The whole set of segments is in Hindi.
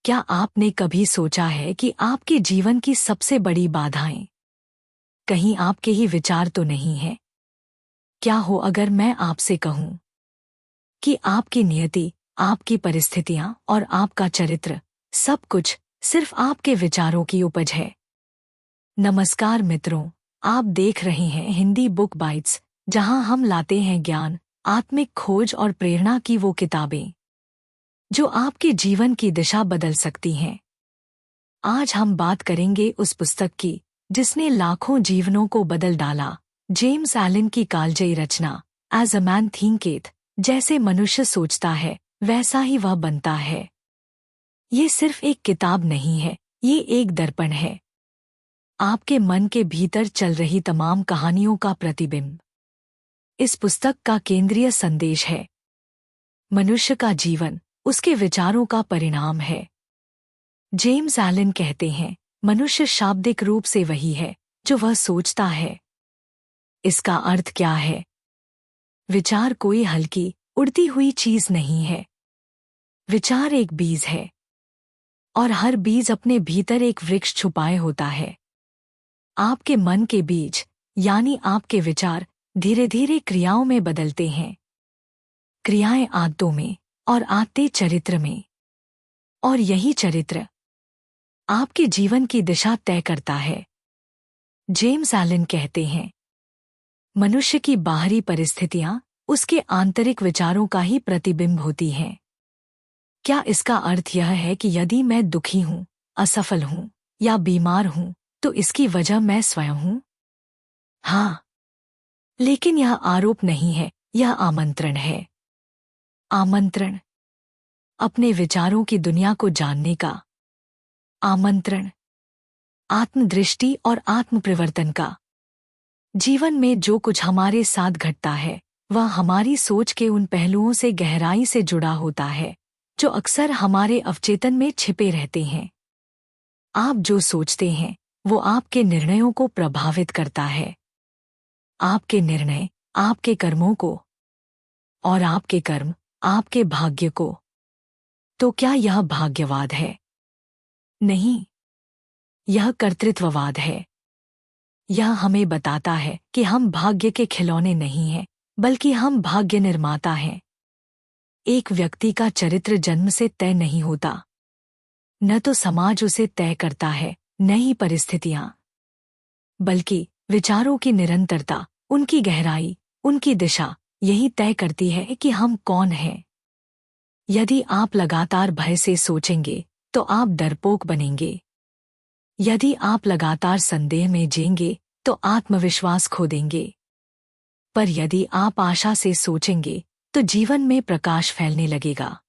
क्या आपने कभी सोचा है कि आपके जीवन की सबसे बड़ी बाधाएं कहीं आपके ही विचार तो नहीं है? क्या हो अगर मैं आपसे कहूं कि आपकी नियति, आपकी परिस्थितियां और आपका चरित्र सब कुछ सिर्फ आपके विचारों की उपज है? नमस्कार मित्रों, आप देख रहे हैं हिंदी बुक बाइट्स, जहां हम लाते हैं ज्ञान, आत्मिक खोज और प्रेरणा की वो किताबें जो आपके जीवन की दिशा बदल सकती हैं। आज हम बात करेंगे उस पुस्तक की जिसने लाखों जीवनों को बदल डाला, जेम्स एलन की कालजयी रचना एज अ मैन थिंकेथ, जैसे मनुष्य सोचता है वैसा ही वह बनता है। ये सिर्फ एक किताब नहीं है, ये एक दर्पण है, आपके मन के भीतर चल रही तमाम कहानियों का प्रतिबिंब। इस पुस्तक का केंद्रीय संदेश है, मनुष्य का जीवन उसके विचारों का परिणाम है। जेम्स एलन कहते हैं, मनुष्य शाब्दिक रूप से वही है जो वह सोचता है। इसका अर्थ क्या है? विचार कोई हल्की उड़ती हुई चीज नहीं है। विचार एक बीज है, और हर बीज अपने भीतर एक वृक्ष छुपाए होता है। आपके मन के बीज यानी आपके विचार धीरे धीरे क्रियाओं में बदलते हैं। क्रियाएं आदतों में और आदतें चरित्र में, और यही चरित्र आपके जीवन की दिशा तय करता है। जेम्स एलन कहते हैं, मनुष्य की बाहरी परिस्थितियां उसके आंतरिक विचारों का ही प्रतिबिंब होती हैं। क्या इसका अर्थ यह है कि यदि मैं दुखी हूं, असफल हूं या बीमार हूं तो इसकी वजह मैं स्वयं हूं? हाँ, लेकिन यह आरोप नहीं है, यह आमंत्रण है। आमंत्रण अपने विचारों की दुनिया को जानने का। आमंत्रण आत्मदृष्टि और आत्म परिवर्तन का। जीवन में जो कुछ हमारे साथ घटता है वह हमारी सोच के उन पहलुओं से गहराई से जुड़ा होता है जो अक्सर हमारे अवचेतन में छिपे रहते हैं। आप जो सोचते हैं वो आपके निर्णयों को प्रभावित करता है। आपके निर्णय आपके कर्मों को, और आपके कर्म आपके भाग्य को। तो क्या यह भाग्यवाद है? नहीं, यह कर्तृत्ववाद है। यह हमें बताता है कि हम भाग्य के खिलौने नहीं हैं, बल्कि हम भाग्य निर्माता हैं। एक व्यक्ति का चरित्र जन्म से तय नहीं होता, न तो समाज उसे तय करता है, न ही परिस्थितियां, बल्कि विचारों की निरंतरता, उनकी गहराई, उनकी दिशा यही तय करती है कि हम कौन हैं। यदि आप लगातार भय से सोचेंगे तो आप डरपोक बनेंगे। यदि आप लगातार संदेह में जिएंगे तो आत्मविश्वास खो देंगे। पर यदि आप आशा से सोचेंगे तो जीवन में प्रकाश फैलने लगेगा।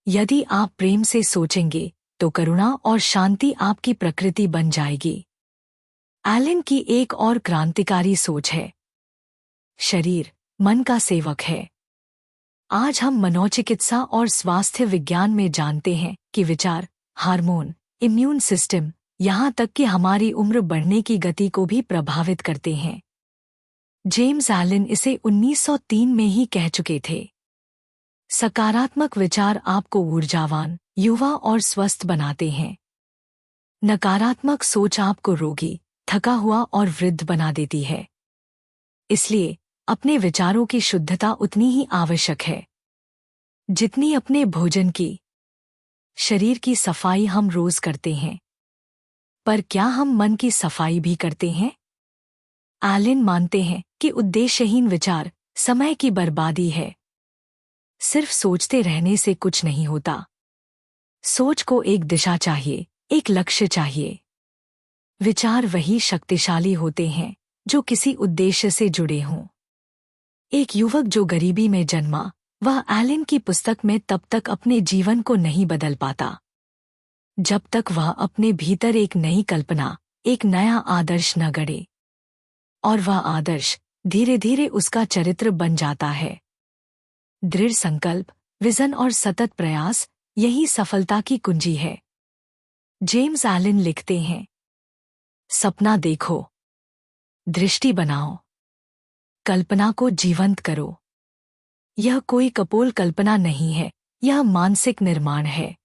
यदि आप प्रेम से सोचेंगे तो करुणा और शांति आपकी प्रकृति बन जाएगी। एलन की एक और क्रांतिकारी सोच है, शरीर मन का सेवक है। आज हम मनोचिकित्सा और स्वास्थ्य विज्ञान में जानते हैं कि विचार, हार्मोन, इम्यून सिस्टम, यहाँ तक कि हमारी उम्र बढ़ने की गति को भी प्रभावित करते हैं। जेम्स एलन इसे 1903 में ही कह चुके थे। सकारात्मक विचार आपको ऊर्जावान, युवा और स्वस्थ बनाते हैं। नकारात्मक सोच आपको रोगी, थका हुआ और वृद्ध बना देती है। इसलिए अपने विचारों की शुद्धता उतनी ही आवश्यक है जितनी अपने भोजन की। शरीर की सफाई हम रोज करते हैं, पर क्या हम मन की सफाई भी करते हैं? एलन मानते हैं कि उद्देश्यहीन विचार समय की बर्बादी है। सिर्फ सोचते रहने से कुछ नहीं होता। सोच को एक दिशा चाहिए, एक लक्ष्य चाहिए। विचार वही शक्तिशाली होते हैं जो किसी उद्देश्य से जुड़े हों। एक युवक जो गरीबी में जन्मा, वह एलन की पुस्तक में तब तक अपने जीवन को नहीं बदल पाता जब तक वह अपने भीतर एक नई कल्पना, एक नया आदर्श न गढ़े। और वह आदर्श धीरे धीरे उसका चरित्र बन जाता है। दृढ़ संकल्प, विजन और सतत प्रयास, यही सफलता की कुंजी है। जेम्स एलन लिखते हैं, सपना देखो, दृष्टि बनाओ, कल्पना को जीवंत करो। यह कोई कपोल कल्पना नहीं है, यह मानसिक निर्माण है।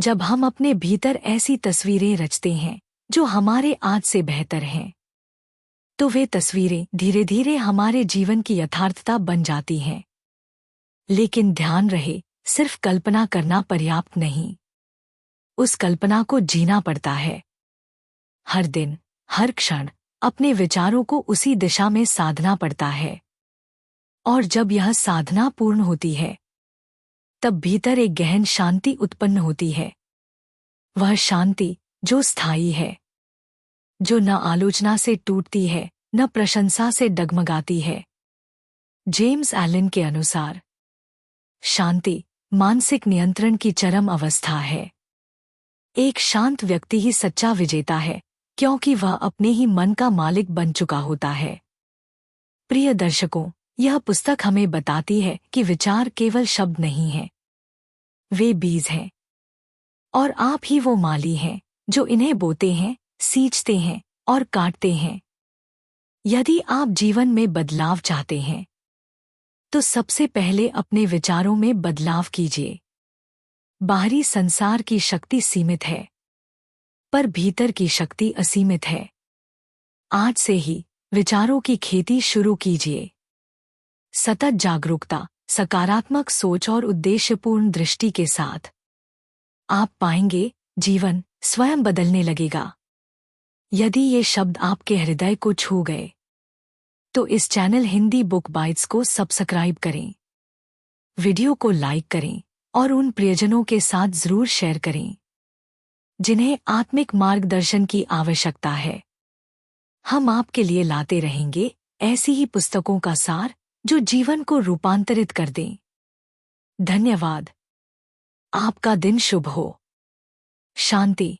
जब हम अपने भीतर ऐसी तस्वीरें रचते हैं जो हमारे आज से बेहतर हैं, तो वे तस्वीरें धीरे धीरे हमारे जीवन की यथार्थता बन जाती हैं। लेकिन ध्यान रहे, सिर्फ कल्पना करना पर्याप्त नहीं, उस कल्पना को जीना पड़ता है। हर दिन, हर क्षण अपने विचारों को उसी दिशा में साधना पड़ता है। और जब यह साधना पूर्ण होती है, तब भीतर एक गहन शांति उत्पन्न होती है। वह शांति जो स्थायी है, जो न आलोचना से टूटती है, न प्रशंसा से डगमगाती है। जेम्स एलन के अनुसार शांति मानसिक नियंत्रण की चरम अवस्था है। एक शांत व्यक्ति ही सच्चा विजेता है, क्योंकि वह अपने ही मन का मालिक बन चुका होता है। प्रिय दर्शकों, यह पुस्तक हमें बताती है कि विचार केवल शब्द नहीं हैं, वे बीज हैं। और आप ही वो माली हैं जो इन्हें बोते हैं, सींचते हैं और काटते हैं। यदि आप जीवन में बदलाव चाहते हैं, तो सबसे पहले अपने विचारों में बदलाव कीजिए। बाहरी संसार की शक्ति सीमित है, पर भीतर की शक्ति असीमित है। आज से ही विचारों की खेती शुरू कीजिए। सतत जागरूकता, सकारात्मक सोच और उद्देश्यपूर्ण दृष्टि के साथ आप पाएंगे जीवन स्वयं बदलने लगेगा। यदि ये शब्द आपके हृदय को छू गए, तो इस चैनल हिंदी बुक बाइट्स को सब्सक्राइब करें, वीडियो को लाइक करें और उन प्रियजनों के साथ जरूर शेयर करें जिन्हें आत्मिक मार्गदर्शन की आवश्यकता है। हम आपके लिए लाते रहेंगे ऐसी ही पुस्तकों का सार जो जीवन को रूपांतरित कर दें। धन्यवाद। आपका दिन शुभ हो। शांति।